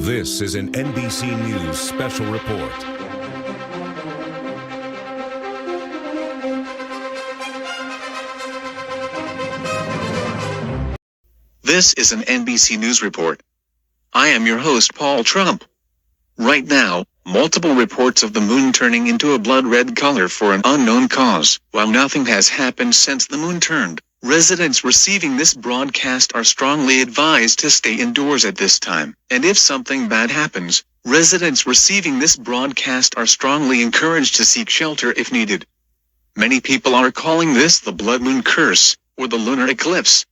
This is an NBC News special report. This is an NBC News report. I am your host, Paul Trump. Right now, multiple reports of the moon turning into a blood red color for an unknown cause. While nothing has happened since the moon turned, residents receiving this broadcast are strongly advised to stay indoors at this time. And if something bad happens, residents receiving this broadcast are strongly encouraged to seek shelter if needed. Many people are calling this the blood moon curse, or the lunar eclipse.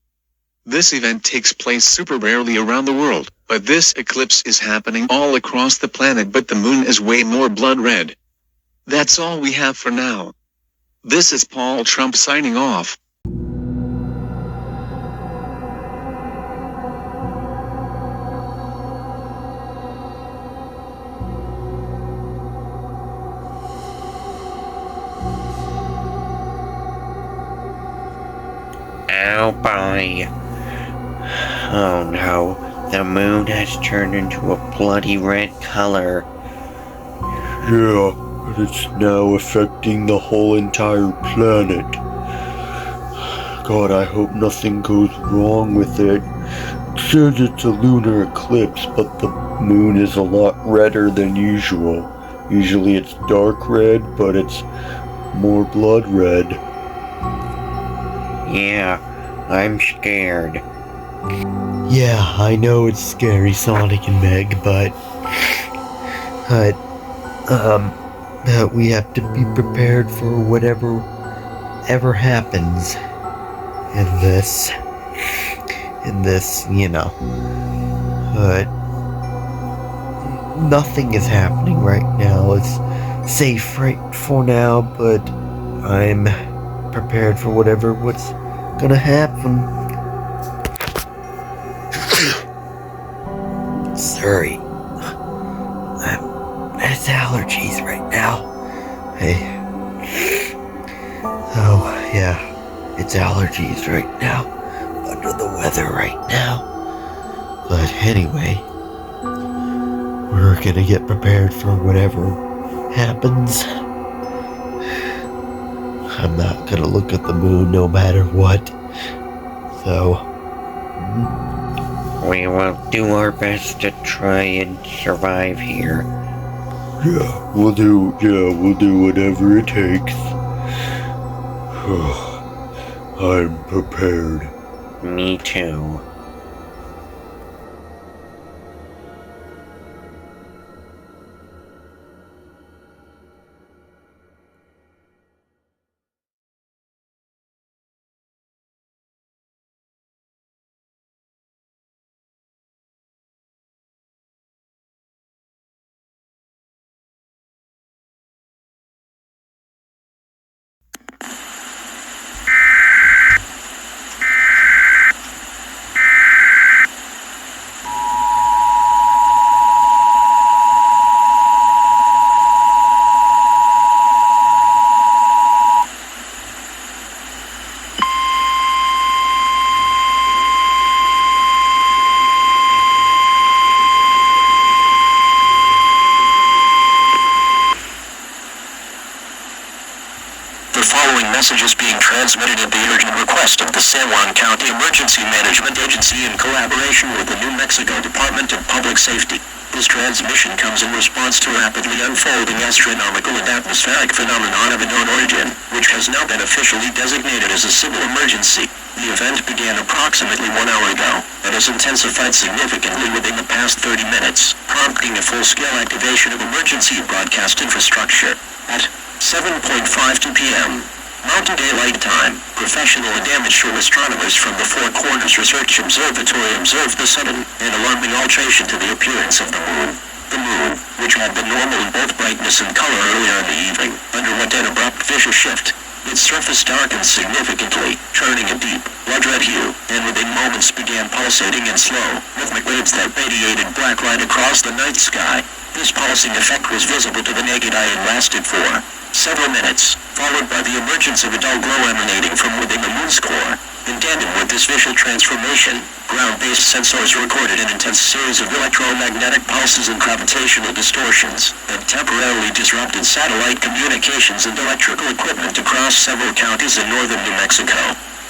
This event takes place super rarely around the world, but this eclipse is happening all across the planet, but the moon is way more blood red. That's all we have for now. This is Paul Trump signing off. Oh boy. Oh no, the moon has turned into a bloody red color. Yeah, but it's now affecting the whole entire planet. God, I hope nothing goes wrong with it. It says it's a lunar eclipse, but the moon is a lot redder than usual. Usually it's dark red, but it's more blood red. Yeah, I'm scared. Yeah, I know it's scary, Sonic and Meg, but we have to be prepared for whatever ever happens in this, but nothing is happening right now. It's safe right for now, but I'm prepared for what's gonna happen. Sorry. It's allergies right now. Oh, yeah. It's allergies right now. Under the weather right now. But anyway, we're gonna get prepared for whatever happens. I'm not gonna look at the moon no matter what. So, We will do our best to try and survive here. Yeah, we'll do whatever it takes. I'm prepared. Me too. Message is being transmitted at the urgent request of the San Juan County Emergency Management Agency in collaboration with the New Mexico Department of Public Safety. This transmission comes in response to rapidly unfolding astronomical and atmospheric phenomenon of unknown origin, which has now been officially designated as a civil emergency. The event began approximately 1 hour ago, and has intensified significantly within the past 30 minutes, prompting a full-scale activation of emergency broadcast infrastructure. At 7:52 p.m. Mountain Daylight Time, professional and amateur astronomers from the Four Corners Research Observatory observed the sudden and alarming alteration to the appearance of the moon. The moon, which had been normal in both brightness and color earlier in the evening, underwent an abrupt visual shift. Its surface darkened significantly, turning a deep, blood-red hue, and within moments began pulsating in slow, rhythmic waves that radiated black light across the night sky. This pulsing effect was visible to the naked eye and lasted for several minutes, followed by the emergence of a dull glow emanating from within the moon's core. In tandem with this visual transformation, ground-based sensors recorded an intense series of electromagnetic pulses and gravitational distortions that temporarily disrupted satellite communications and electrical equipment across several counties in northern New Mexico.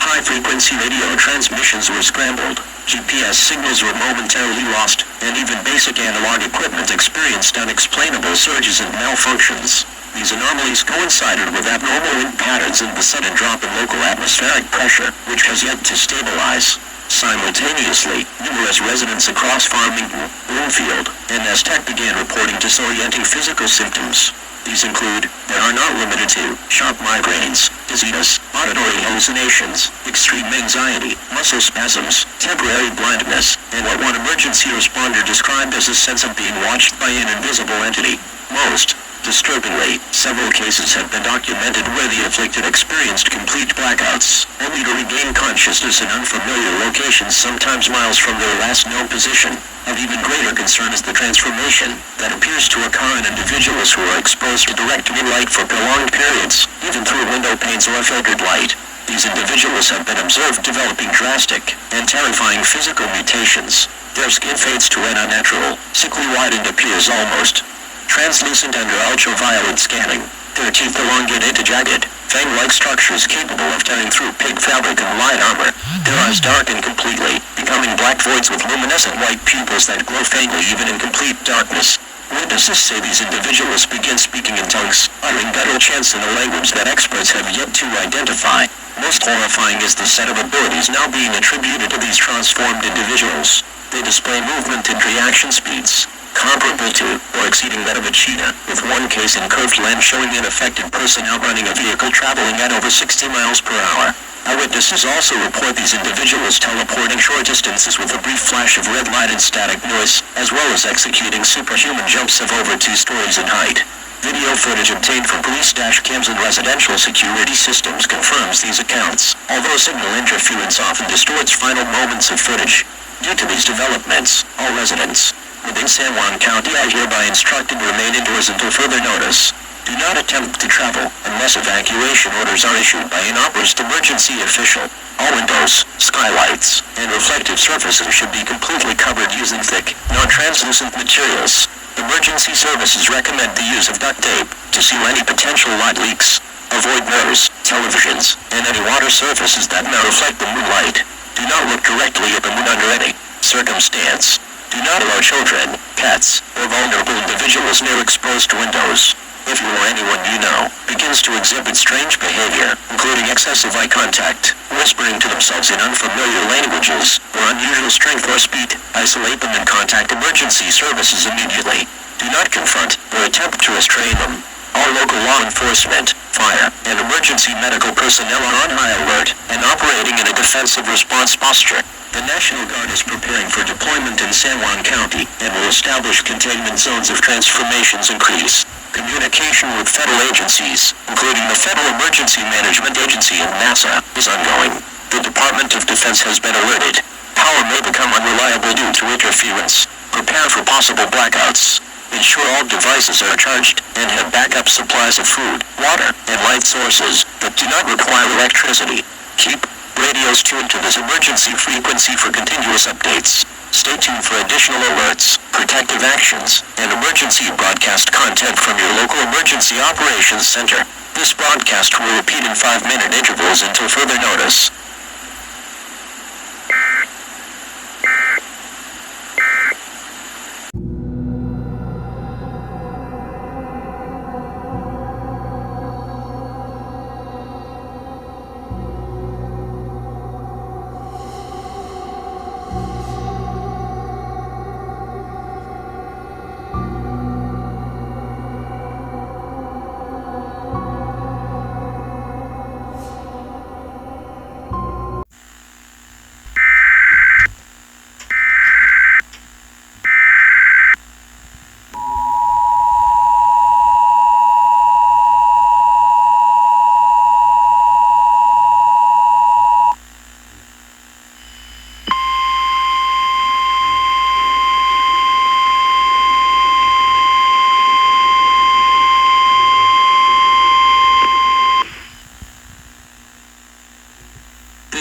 High-frequency radio transmissions were scrambled, GPS signals were momentarily lost, and even basic analog equipment experienced unexplainable surges and malfunctions. These anomalies coincided with abnormal wind patterns and the sudden drop in local atmospheric pressure, which has yet to stabilize. Simultaneously, numerous residents across Farmington, Bloomfield, and Aztec began reporting disorienting physical symptoms. These include, but are not limited to, sharp migraines, dizziness, auditory hallucinations, extreme anxiety, muscle spasms, temporary blindness, and what one emergency responder described as a sense of being watched by an invisible entity. Most disturbingly, several cases have been documented where the afflicted experienced complete blackouts, only to regain consciousness in unfamiliar locations sometimes miles from their last known position. Of even greater concern is the transformation that appears to occur in individuals who are exposed to direct moonlight for prolonged periods, even through window panes or filtered light. These individuals have been observed developing drastic and terrifying physical mutations. Their skin fades to an unnatural, sickly white and appears almost translucent under ultraviolet scanning. Their teeth elongated to jagged, fang-like structures capable of tearing through pig fabric and light armor. Their eyes darken completely, becoming black voids with luminescent white pupils that glow faintly even in complete darkness. Witnesses say these individuals begin speaking in tongues, uttering guttural chants in a language that experts have yet to identify. Most horrifying is the set of abilities now being attributed to these transformed individuals. They display movement and reaction speeds comparable to, or exceeding that of a cheetah, with one case in curved land showing an affected person outrunning a vehicle traveling at over 60 miles per hour. Eyewitnesses also report these individuals teleporting short distances with a brief flash of red light and static noise, as well as executing superhuman jumps of over 2 stories in height. Video footage obtained from police dash cams and residential security systems confirms these accounts, although signal interference often distorts final moments of footage. Due to these developments, all residents within San Juan County are hereby instructed to remain indoors until further notice. Do not attempt to travel unless evacuation orders are issued by an authorized emergency official. All windows, skylights, and reflective surfaces should be completely covered using thick, non-translucent materials. Emergency services recommend the use of duct tape to seal any potential light leaks. Avoid mirrors, televisions, and any water surfaces that may reflect the moonlight. Do not look directly at the moon under any circumstance. Do not allow children, pets, or vulnerable individuals near exposed windows. If you or anyone you know begins to exhibit strange behavior, including excessive eye contact, whispering to themselves in unfamiliar languages, or unusual strength or speed, isolate them and contact emergency services immediately. Do not confront or attempt to restrain them. All local law enforcement, fire, and emergency medical personnel are on high alert and operating in a defensive response posture. The National Guard is preparing for deployment in San Juan County and will establish containment zones if transformations increase. Communication with federal agencies, including the Federal Emergency Management Agency and NASA, is ongoing. The Department of Defense has been alerted. Power may become unreliable due to interference. Prepare for possible blackouts. Ensure all devices are charged and have backup supplies of food, water, and light sources that do not require electricity. Keep radios tuned to this emergency frequency for continuous updates. Stay tuned for additional alerts, protective actions, and emergency broadcast content from your local emergency operations center. This broadcast will repeat in 5-minute intervals until further notice.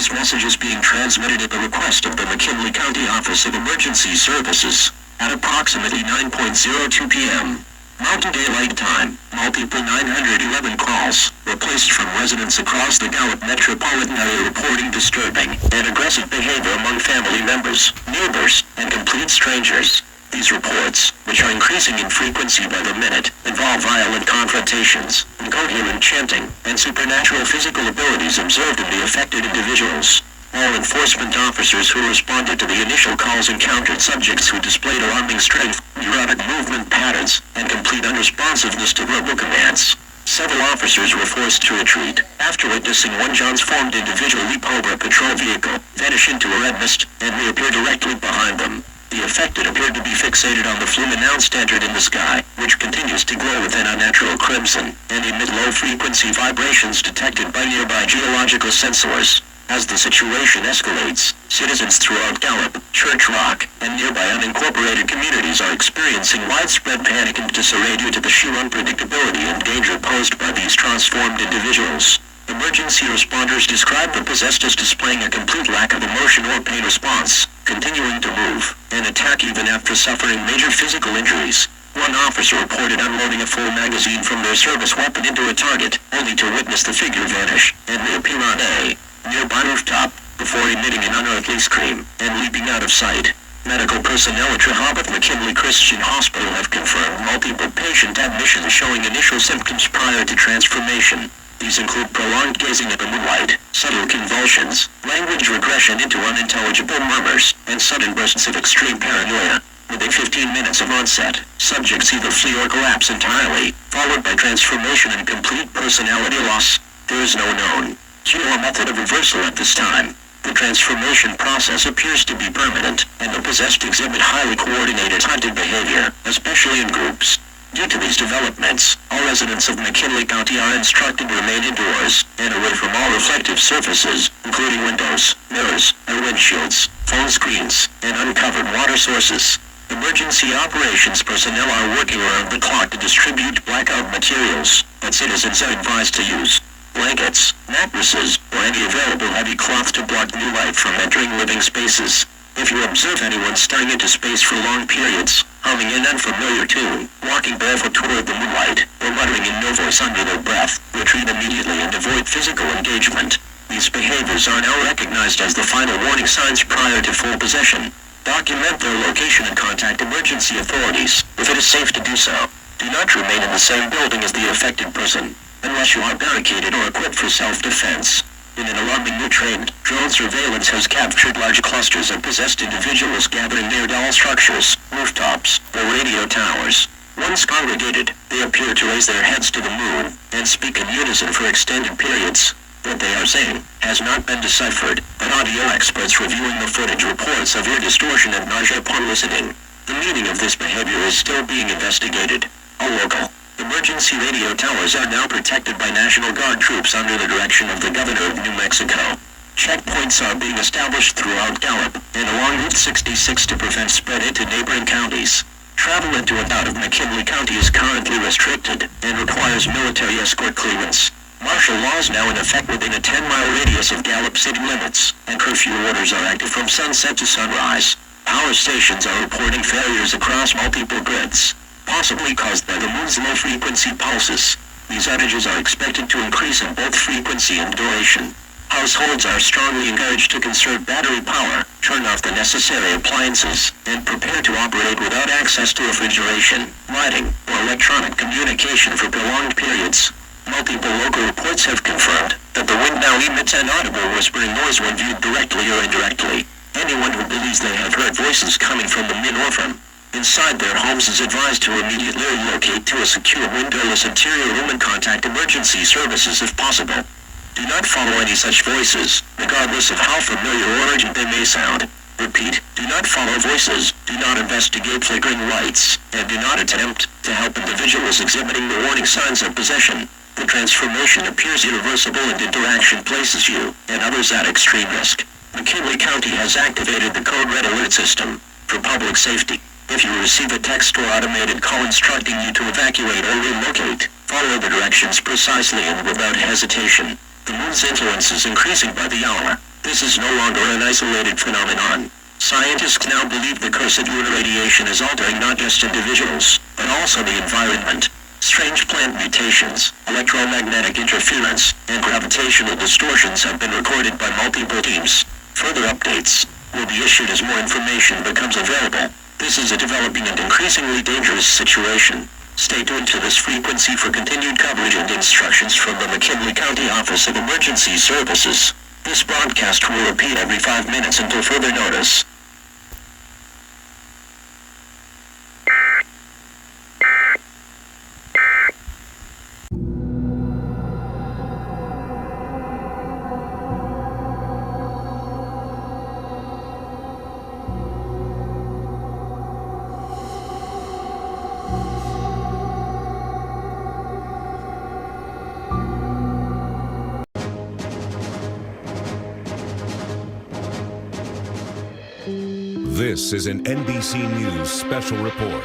This message is being transmitted at the request of the McKinley County Office of Emergency Services at approximately 9:02 p.m. Mountain Daylight Time. Multiple 911 calls were placed from residents across the Gallup metropolitan area reporting disturbing and aggressive behavior among family members, neighbors, and complete strangers. These reports, which are increasing in frequency by the minute, involve violent confrontations, incoherent chanting, and supernatural physical abilities observed in the affected individuals. All enforcement officers who responded to the initial calls encountered subjects who displayed alarming strength, erratic movement patterns, and complete unresponsiveness to verbal commands. Several officers were forced to retreat after witnessing one transformed individual leap over a patrol vehicle, vanish into a red mist, and reappear directly behind them. The affected appeared to be fixated on the flume announced standard in the sky, which continues to glow with an unnatural crimson, and emit low-frequency vibrations detected by nearby geological sensors. As the situation escalates, citizens throughout Gallup, Church Rock, and nearby unincorporated communities are experiencing widespread panic and disarray due to the sheer unpredictability and danger posed by these transformed individuals. Emergency responders describe the possessed as displaying a complete lack of emotion or pain response, continuing to move and attack even after suffering major physical injuries. One officer reported unloading a full magazine from their service weapon into a target, only to witness the figure vanish and reappear on a nearby rooftop, before emitting an unearthly scream and leaping out of sight. Medical personnel at Rehoboth McKinley Christian Hospital have confirmed multiple patient admissions showing initial symptoms prior to transformation. These include prolonged gazing at the moonlight, subtle convulsions, language regression into unintelligible murmurs, and sudden bursts of extreme paranoia. Within 15 minutes of onset, subjects either flee or collapse entirely, followed by transformation and complete personality loss. There is no known cure or method of reversal at this time. The transformation process appears to be permanent, and the possessed exhibit highly coordinated hunted behavior, especially in groups. Due to these developments, all residents of McKinley County are instructed to remain indoors and away from all reflective surfaces, including windows, mirrors, and windshields, phone screens, and uncovered water sources. Emergency operations personnel are working around the clock to distribute blackout materials, but citizens are advised to use blankets, mattresses, or any available heavy cloth to block new light from entering living spaces. If you observe anyone staring into space for long periods, humming an unfamiliar tune, walking barefoot toward the moonlight, or muttering in no voice under their breath, retreat immediately and avoid physical engagement. These behaviors are now recognized as the final warning signs prior to full possession. Document their location and contact emergency authorities, if it is safe to do so. Do not remain in the same building as the affected person, unless you are barricaded or equipped for self-defense. In an alarming new trend, drone surveillance has captured large clusters of possessed individuals gathering near tall structures, rooftops, or radio towers. Once congregated, they appear to raise their heads to the moon and speak in unison for extended periods. What they are saying has not been deciphered, but audio experts reviewing the footage report severe distortion and nausea upon listening. The meaning of this behavior is still being investigated. All local emergency radio towers are now protected by National Guard troops under the direction of the Governor of New Mexico. Checkpoints are being established throughout Gallup and along Route 66 to prevent spread into neighboring counties. Travel into and out of McKinley County is currently restricted and requires military escort clearance. Martial law is now in effect within a 10-mile radius of Gallup city limits, and curfew orders are active from sunset to sunrise. Power stations are reporting failures across multiple grids, possibly caused by the moon's low-frequency pulses. These outages are expected to increase in both frequency and duration. Households are strongly encouraged to conserve battery power, turn off the necessary appliances, and prepare to operate without access to refrigeration, lighting, or electronic communication for prolonged periods. Multiple local reports have confirmed that the wind now emits an audible whispering noise when viewed directly or indirectly. Anyone who believes they have heard voices coming from the min or from inside their homes is advised to immediately relocate to a secure windowless interior room and contact emergency services if possible. Do not follow any such voices, regardless of how familiar or urgent they may sound. Repeat, do not follow voices, do not investigate flickering lights, and do not attempt to help individuals exhibiting the warning signs of possession. The transformation appears irreversible and interaction places you and others at extreme risk. McKinley County has activated the Code Red Alert system for public safety. If you receive a text or automated call instructing you to evacuate or relocate, follow the directions precisely and without hesitation. The moon's influence is increasing by the hour. This is no longer an isolated phenomenon. Scientists now believe the cursed lunar radiation is altering not just individuals, but also the environment. Strange plant mutations, electromagnetic interference, and gravitational distortions have been recorded by multiple teams. Further updates will be issued as more information becomes available. This is a developing and increasingly dangerous situation. Stay tuned to this frequency for continued coverage and instructions from the McKinley County Office of Emergency Services. This broadcast will repeat every 5 minutes until further notice. This is an NBC News special report.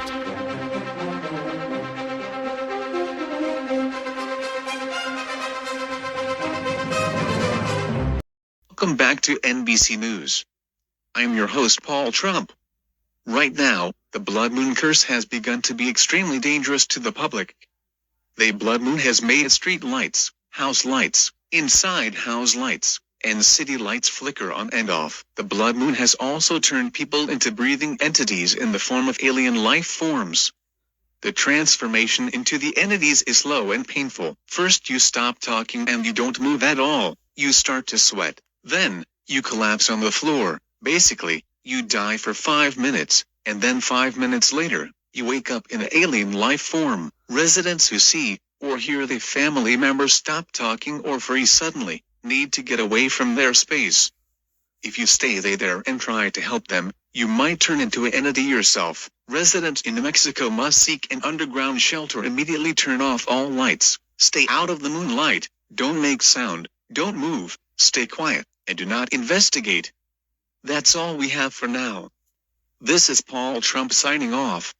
Welcome back to NBC News. I'm your host, Paul Trump. Right now, the blood moon curse has begun to be extremely dangerous to the public. The blood moon has made street lights, house lights, inside house lights, and city lights flicker on and off. The blood moon has also turned people into breathing entities in the form of alien life forms. The transformation into the entities is slow and painful. First you stop talking and you don't move at all. You start to sweat. Then, you collapse on the floor. Basically, you die for 5 minutes, and then 5 minutes later, you wake up in an alien life form. Residents who see or hear their family members stop talking or freeze suddenly need to get away from their space. If you stay there and try to help them, you might turn into an entity yourself. Residents in New Mexico must seek an underground shelter. Immediately turn off all lights. Stay out of the moonlight. Don't make sound. Don't move. Stay quiet, and do not investigate. That's all we have for now. This is Paul Trump signing off.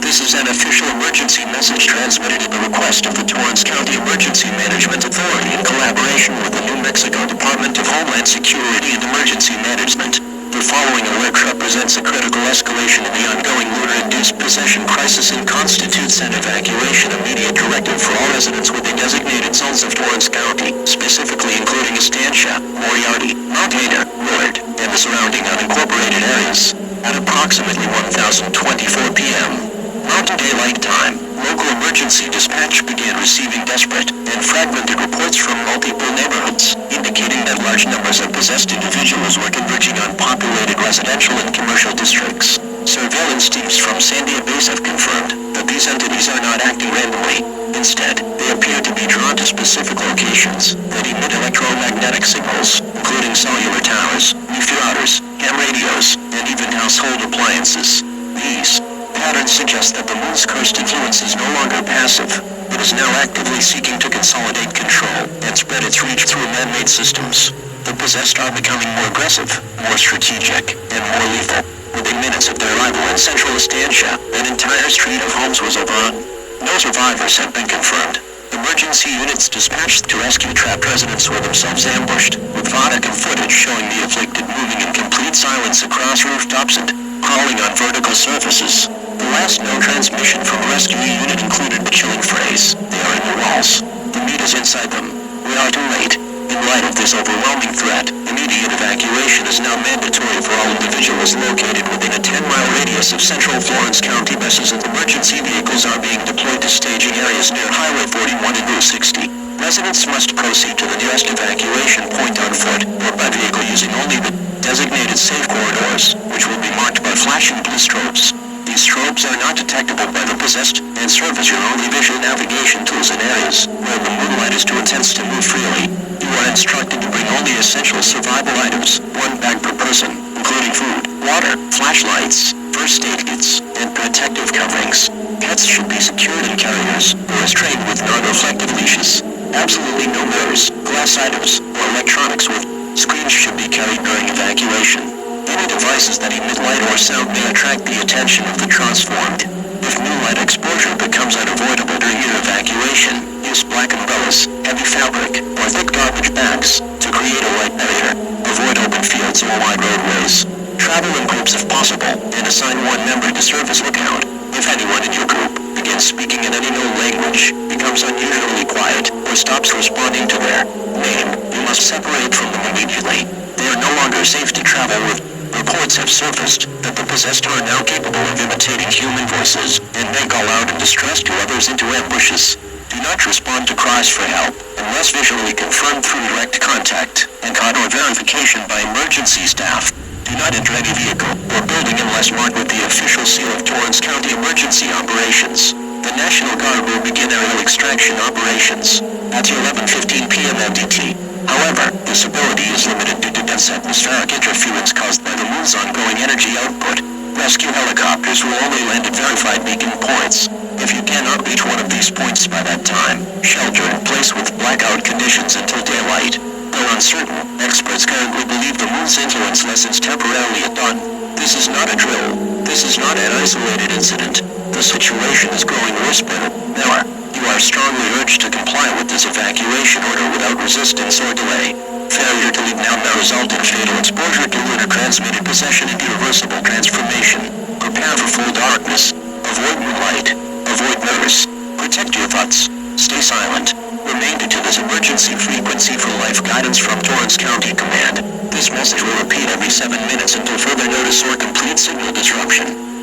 This is an official emergency message transmitted at the request of the Torrance County Emergency Management Authority in collaboration with the New Mexico Department of Homeland Security and Emergency Management. The following alert represents a critical escalation in the ongoing lunar-induced possession crisis and constitutes an evacuation immediate directive for all residents within designated zones of Torrance County, specifically including Estancia, Moriarty, Mount Ada, Willard, and the surrounding unincorporated areas. At approximately 1024 p.m. Mountain Daylight Time, local emergency dispatch began receiving desperate and fragmented reports from multiple neighborhoods, indicating that large numbers of possessed individuals were converging on populated residential and commercial districts. Surveillance teams from Sandia Base have confirmed that these entities are not acting randomly. Instead, they appear to be drawn to specific locations that emit electromagnetic signals, including cellular towers, wifi routers, ham radios, and even household appliances. These patterns suggest that the moon's cursed influence is no longer passive. It is now actively seeking to consolidate control and spread its reach through man-made systems. The possessed are becoming more aggressive, more strategic, and more lethal. Within minutes of their arrival in central Estancia, an entire street of homes was overrun. No survivors have been confirmed. Emergency units dispatched to rescue trapped residents were themselves ambushed, with Vodka footage showing the afflicted moving in complete silence across rooftops and crawling on vertical surfaces. The last known transmission from a rescue unit included the chilling phrase, "They are in the walls. The meat is inside them. We are too late." In light of this overwhelming threat, immediate evacuation is now mandatory for all individuals located within a 10-mile radius of central Florence County. Buses and emergency vehicles are being deployed to staging areas near Highway 41 and Route 60. Residents must proceed to the nearest evacuation point on foot or by vehicle using only the designated safe corridors, which will be marked by flashing blue strobes. These strobes are not detectable by the possessed and serve as your only visual navigation tools in areas where the moonlight is too intense to move freely. You are instructed to bring only essential survival items, one bag per person, including food, water, flashlights, first aid kits, and protective coverings. Pets should be secured in carriers or restrained with non-reflective leashes. Absolutely no mirrors, glass items, or electronics with screens should be carried during evacuation. Any devices that emit light or sound may attract the attention of the transformed. If moonlight exposure becomes unavoidable during your evacuation, use black umbrellas, heavy fabric, or thick garbage bags to create a light barrier. Avoid open fields or wide roadways. Travel in groups if possible, and assign one member to serve as lookout. If anyone in your group begins speaking in any known language, becomes unusually quiet, or stops responding to their name, you must separate from them immediately. They are no longer safe to travel with. Reports have surfaced that the possessed are now capable of imitating human voices and may call out in distress to others into ambushes. Do not respond to cries for help unless visually confirmed through direct contact and caught or verification by emergency staff. Do not enter any vehicle or building unless marked with the official seal of Torrance County Emergency Operations. The National Guard will begin aerial extraction operations at 11:15 p.m. MDT. However, this ability is limited due to dense atmospheric interference caused by the moon's ongoing energy output. Rescue helicopters will only land at verified beacon points. If you cannot reach one of these points by that time, shelter in place with blackout conditions until daylight. Though uncertain, experts currently believe the moon's influence lessens temporarily at dawn. This is not a drill. This is not an isolated incident. The situation is growing worse by the hour. You are strongly urged to comply with this evacuation order without resistance or delay. Failure to leave now may result in fatal exposure to lunar-transmitted possession and irreversible transformation. Prepare for full darkness. Avoid moonlight. Avoid mirrors. Protect your thoughts. Stay silent. Remain to this emergency frequency for life guidance from Torrance County Command. This message will repeat every 7 minutes until further notice or complete signal disruption.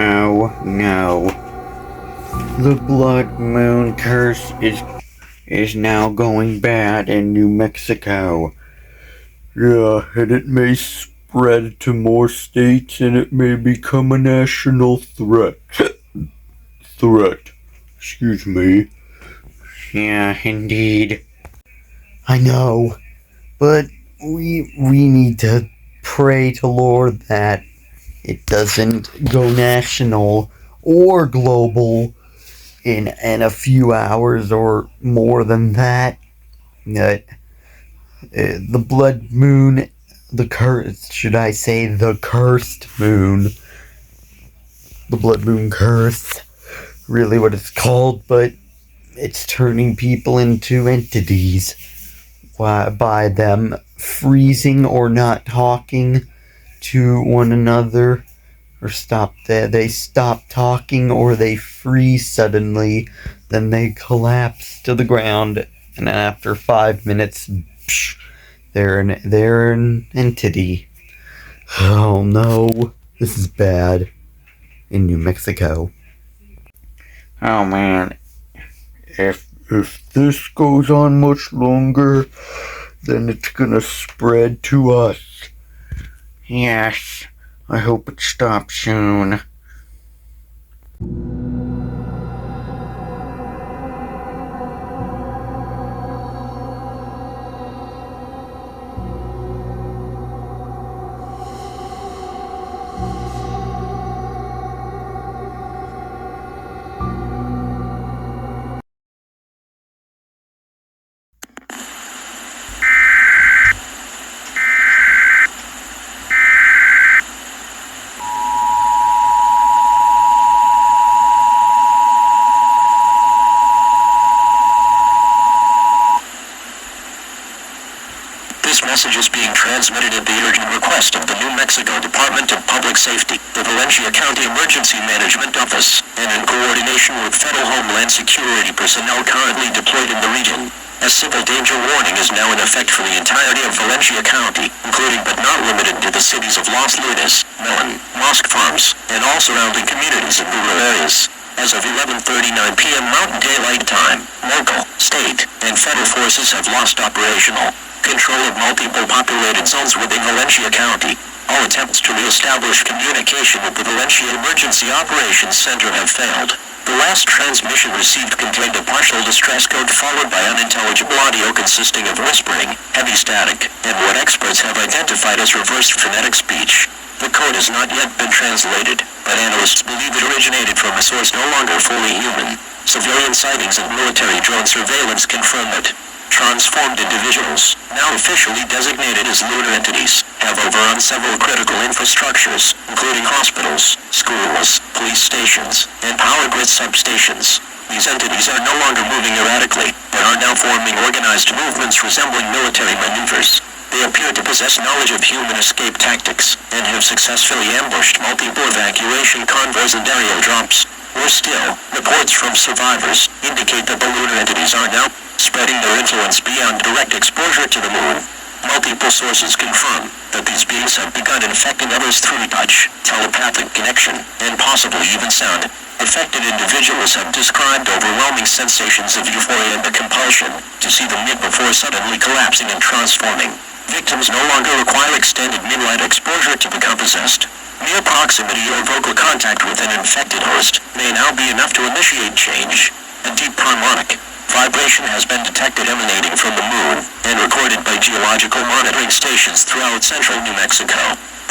Oh no. The blood moon curse is now going bad in New Mexico. Yeah, and it may spread to more states and it may become a national threat. Excuse me. Yeah, indeed. I know, but we need to pray to Lord that it doesn't go national or global in a few hours or more than that. That the blood moon, the cursed moon, the blood moon curse, really what it's called, but it's turning people into entities by them freezing or not talking to one another, or they stop talking, or they freeze suddenly, then they collapse to the ground, and then after 5 minutes, they're an entity. Oh no, this is bad in New Mexico. Oh man. If this goes on much longer, then it's gonna spread to us. Yes. I hope it stops soon. Safety, the Valencia County Emergency Management Office, and in coordination with Federal Homeland Security personnel currently deployed in the region. A civil danger warning is now in effect for the entirety of Valencia County, including but not limited to the cities of Los Lunas, Mellon, Mosque Farms, and all surrounding communities and rural areas. As of 11:39 p.m. Mountain Daylight Time, local, state, and federal forces have lost operational control of multiple populated zones within Valencia County. All attempts to re-establish communication with the Valencia Emergency Operations Center have failed. The last transmission received contained a partial distress code followed by unintelligible audio consisting of whispering, heavy static, and what experts have identified as reversed phonetic speech. The code has not yet been translated, but analysts believe it originated from a source no longer fully human. Civilian sightings and military drone surveillance confirm it. Transformed individuals, now officially designated as lunar entities, have overrun several critical infrastructures, including hospitals, schools, police stations, and power grid substations. These entities are no longer moving erratically, but are now forming organized movements resembling military maneuvers. They appear to possess knowledge of human escape tactics, and have successfully ambushed multiple evacuation convoys and aerial drops. Worse still, reports from survivors indicate that the lunar entities are now spreading their influence beyond direct exposure to the moon. Multiple sources confirm that these beings have begun infecting others through touch, telepathic connection, and possibly even sound. Affected individuals have described overwhelming sensations of euphoria and the compulsion to see the mid before suddenly collapsing and transforming. Victims no longer require extended midlight exposure to become possessed. Mere proximity or vocal contact with an infected host may now be enough to initiate change. A deep harmonic vibration has been detected emanating from the moon and recorded by geological monitoring stations throughout central New Mexico.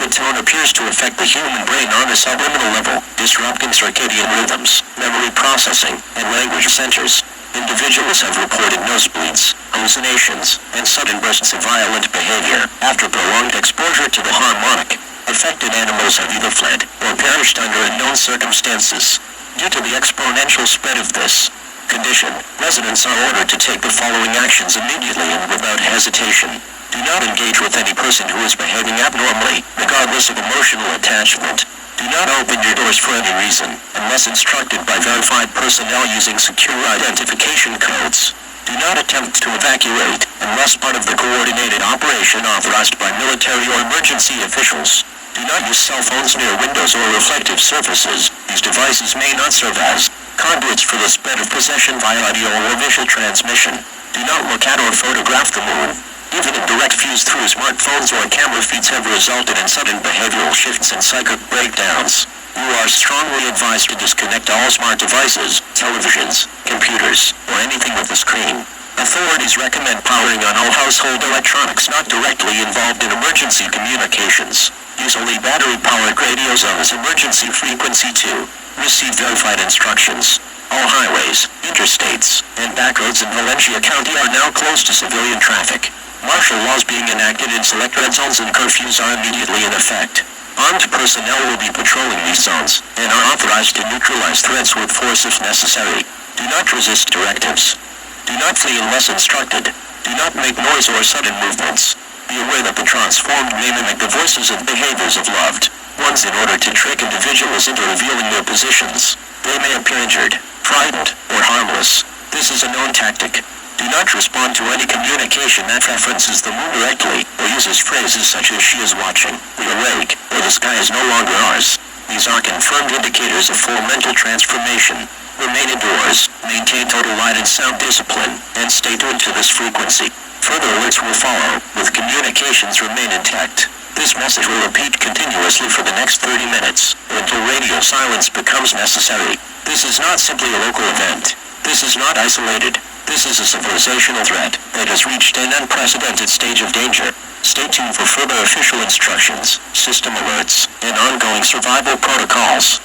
The tone appears to affect the human brain on a subliminal level, disrupting circadian rhythms, memory processing, and language centers. Individuals have reported nosebleeds, hallucinations, and sudden bursts of violent behavior after prolonged exposure to the harmonic. Affected animals have either fled or perished under unknown circumstances. Due to the exponential spread of this condition, residents are ordered to take the following actions immediately and without hesitation. Do not engage with any person who is behaving abnormally, regardless of emotional attachment. Do not open your doors for any reason, unless instructed by verified personnel using secure identification codes. Do not attempt to evacuate, unless part of the coordinated operation authorized by military or emergency officials. Do not use cell phones near windows or reflective surfaces. These devices may not serve as conduits for the spread of possession via audio or visual transmission. Do not look at or photograph the moon. Even indirect views through smartphones or camera feeds have resulted in sudden behavioral shifts and psychic breakdowns. You are strongly advised to disconnect all smart devices, televisions, computers, or anything with a screen. Authorities recommend powering on all household electronics not directly involved in emergency communications. Use only battery-powered radios on this emergency frequency to receive verified instructions. All highways, interstates, and backroads in Valencia County are now closed to civilian traffic. Martial laws being enacted in select red zones and curfews are immediately in effect. Armed personnel will be patrolling these zones, and are authorized to neutralize threats with force if necessary. Do not resist directives. Do not flee unless instructed. Do not make noise or sudden movements. Be aware that the transformed may mimic the voices and behaviors of loved ones in order to trick individuals into revealing their positions. They may appear injured, frightened, or harmless. This is a known tactic. Do not respond to any communication that references the moon directly, or uses phrases such as "she is watching," "we're awake," or "the sky is no longer ours." These are confirmed indicators of full mental transformation. Remain indoors, maintain total light and sound discipline, and stay tuned to this frequency. Further alerts will follow, with communications remain intact. This message will repeat continuously for the next 30 minutes, or until radio silence becomes necessary. This is not simply a local event. This is not isolated. This is a civilizational threat that has reached an unprecedented stage of danger. Stay tuned for further official instructions, system alerts, and ongoing survival protocols.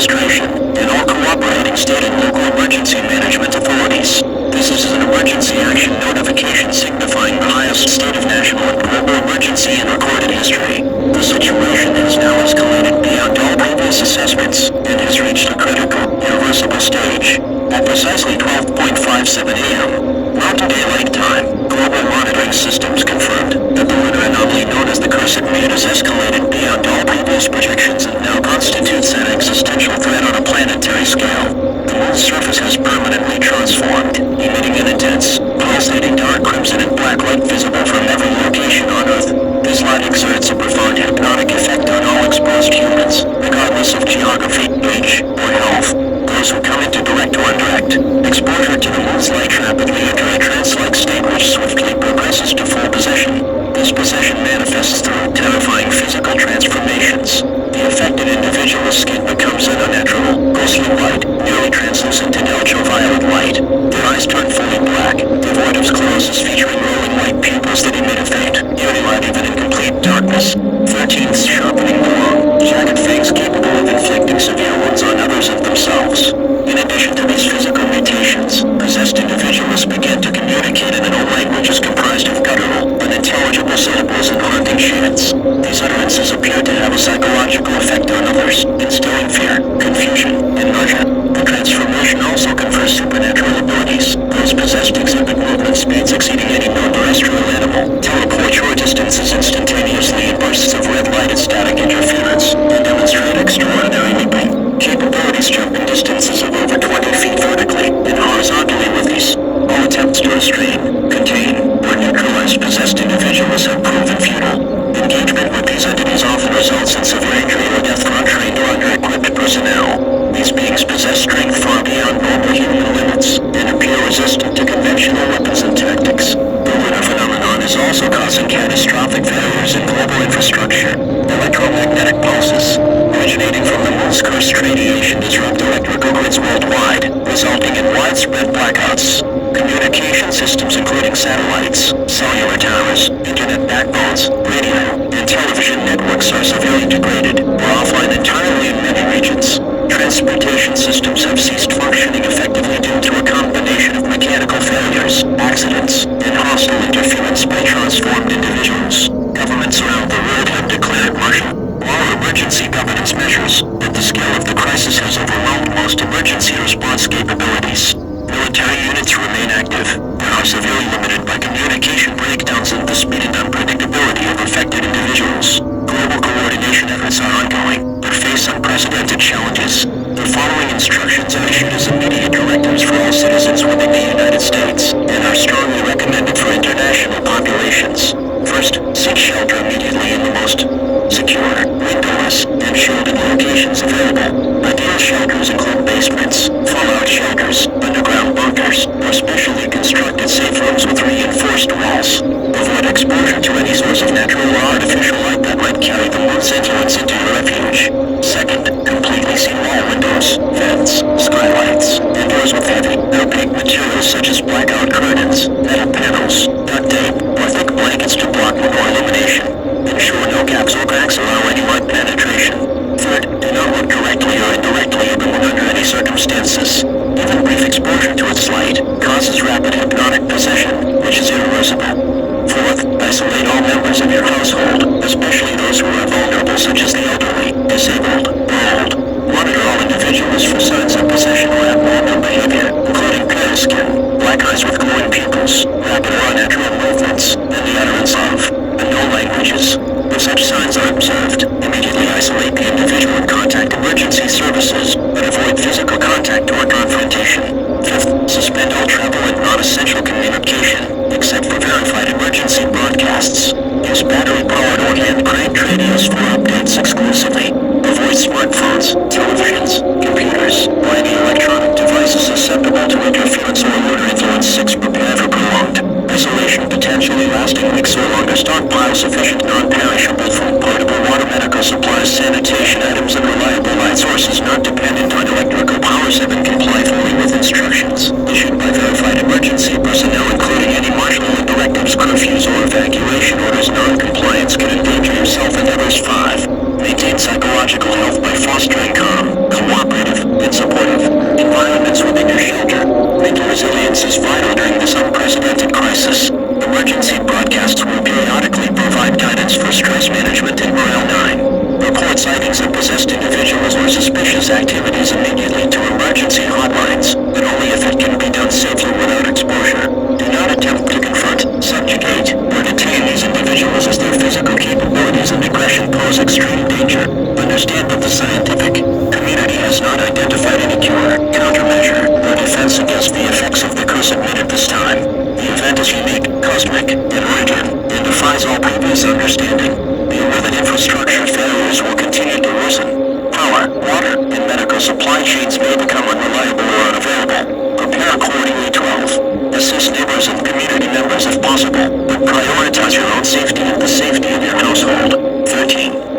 Administration, and all cooperating state and local emergency management authorities. This is an emergency action notification signifying the highest state of national and global emergency in recorded history. The situation has now escalated beyond all previous assessments and has reached a critical, irreversible stage. At precisely 12:57 a.m. Mountain Daylight Time, global monitoring systems confirmed that the lunar anomaly known as the Cursed Moon has escalated beyond all previous projections and now constitutes an existential threat on a planetary scale. The moon's surface has permanently transformed, emitting an intense, pulsating dark crimson and black light visible from every location on Earth. This light exerts a profound hypnotic effect on all exposed humans, regardless of geography, age, or health. Those who come into direct or indirect exposure to the moon's light rapidly enter a trance-like state which swiftly progresses to full possession. This possession manifests through terrifying physical transformations. The affected individual's skin becomes an unnatural, ghostly white, nearly translucent and ultraviolet light. Their eyes turn fully black, devoid of sclerosis, featuring rolling white pupils that emit a faint, eerie light even in complete darkness. 13th, sharpening the long, jagged fangs capable of inflicting severe wounds on others of themselves. In addition to these physical mutations, possessed individuals begin to communicate in an old language comprised of guttural, unintelligible syllables and haunting chants. These utterances appear to have a psychological effect on others, instilling fear, confusion, and nausea. The transformation also confers supernatural abilities. Those possessed exhibit movement speeds exceeding any known terrestrial animal, teleport short distances instantaneously in bursts of red light and static interference, and demonstrate extraordinary leaping capabilities, jumping distances of over 20 feet vertically and horizontally with ease. All attempts to restrain, contain, or neutralize possessed individuals have proven futile. Engagement with these entities often results in severe injury or death for untrained or under-equipped personnel. These beings possess strength far beyond normal human limits and appear resistant to conventional weapons and tactics. The lunar phenomenon is also causing catastrophic failures in global infrastructure. Electromagnetic pulses, originating from the moon's cursed radiation, disrupt electrical grids worldwide, resulting in widespread blackouts. Communication systems including satellites, cellular towers, internet backbones, radio, and television networks are severely degraded or offline entirely in many regions. Transportation systems have ceased functioning effectively due to a combination of mechanical failures, accidents, and hostile interference by transformed individuals. Governments around the world have declared martial law emergency governance measures, but the scale of the crisis has overwhelmed most emergency response capabilities. Military units remain active, but are severely limited by communication breakdowns and the speed and unpredictability of affected individuals. Global coordination efforts are ongoing, but face unprecedented challenges. The following instructions are issued as immediate directives for all citizens within the United States, and are strongly recommended for international populations. First, seek shelter immediately in the most secure, windowless, and shielded locations available. Ideal shelters include basements, fallout shelters, underground bunkers, or specially constructed safe rooms with reinforced walls. Avoid exposure to any source of natural or artificial light that might carry the moon's influence into your refuge. Second, completely seal all windows, vents, skylights, and doors with heavy, opaque materials such as blackout curtains, metal panels, duct tape, or thick blankets to block moon illumination. Ensure no gaps or cracks allow any light penetration. Third, do not look directly or indirectly at the moon under any circumstances. Even brief exposure to its light causes rapid hypnotic possession, which is irreversible. Fourth, isolate all members of your household, especially those who are vulnerable such as the elderly, disabled, or old. Monitor all individuals for signs of possession or abnormal behavior, including pale skin, black eyes with glowing pupils, rapid or unnatural movements, and the utterance of unknown languages. If such signs are observed, immediately isolate the individual and contact emergency services, but avoid physical contact or confrontation. Fifth, suspend all travel and non-essential communication, except for verified emergency broadcasts. Use battery-powered or hand-cranked radios for updates exclusively. Avoid smartphones, televisions, computers, or any electronic devices susceptible to interference or lunar influence. 6. Prepare for prolonged isolation, potentially lasting weeks or longer. Stockpile sufficient non-perishable food, portable water, medical supplies, sanitation items, and reliable light sources not dependent on electrical power. 7. Comply fully with instructions issued by verified emergency personnel, including any martial law directives, curfews, or evacuation orders. Non-compliance can endanger yourself and others. 5. Maintain psychological health by fostering calm, cooperative resilience is vital during this unprecedented crisis. Emergency broadcasts will periodically provide guidance for stress management and Morale 9. Report sightings of possessed individuals or suspicious activities immediately to emergency hotlines, but only if it can be done safely without exposure. Do not attempt to confront, subjugate, or detain these individuals as their physical capabilities and aggression pose extreme danger. Understand that the scientific community has not identified any cure, countermeasure, or defense against the effects of the curse at this time. The event is unique, cosmic, in origin, and defies all previous understanding. Be aware that infrastructure failures will continue to worsen. Power, water, and medical supply chains may become unreliable or unavailable. Prepare accordingly. 12. Assist neighbors and community members if possible, but prioritize your own safety and the safety of your household. 13.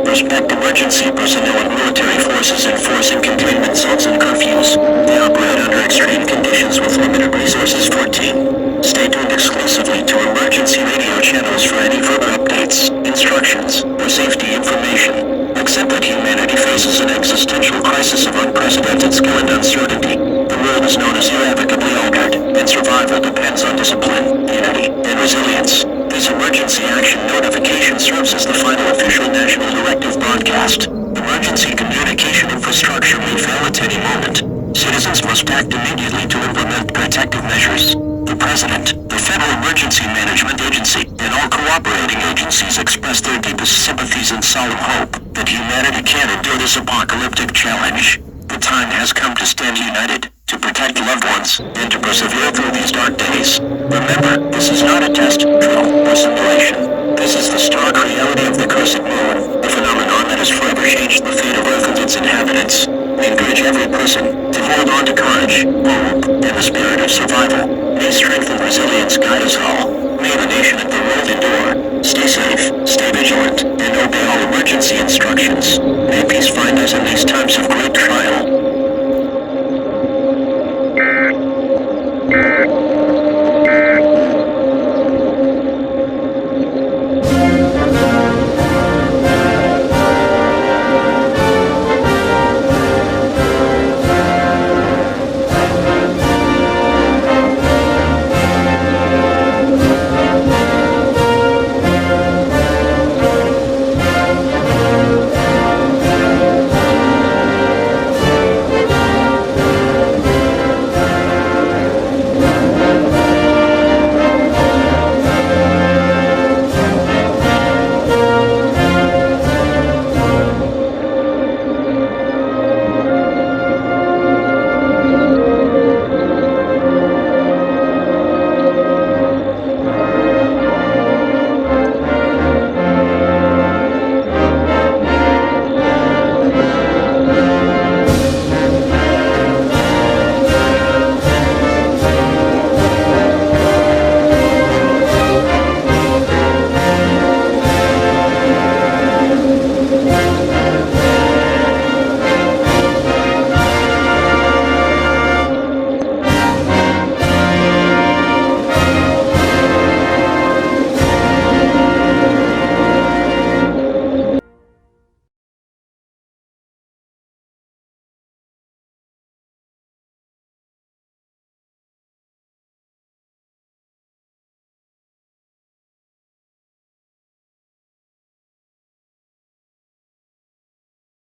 Respect emergency personnel and military forces enforcing containment zones and curfews. They operate under extreme conditions with limited resources. 14. Stay tuned exclusively to emergency radio channels for any further updates, instructions, or safety information. Accept that humanity faces an existential crisis of unprecedented skill and uncertainty. The world is known as irrevocably altered, and survival depends on discipline, unity, and resilience. This emergency action notification serves as the final official national directive broadcast. Emergency communication infrastructure may fail at any moment. Citizens must act immediately to implement protective measures. The President, the Federal Emergency Management Agency, and all cooperating agencies express their deepest sympathies and solemn hope that humanity can endure this apocalyptic challenge. The time has come to stand united, to protect loved ones, and to persevere through these dark days. Remember, this is not a test, drill, or simulation. This is the stark reality of the cursed moon, a phenomenon that has forever changed the fate of Earth and its inhabitants. We encourage every person to hold on to courage, hope, and the spirit of survival. May strength and resilience guide us all. May the nation and the world endure. Stay safe, stay vigilant, and obey all emergency instructions.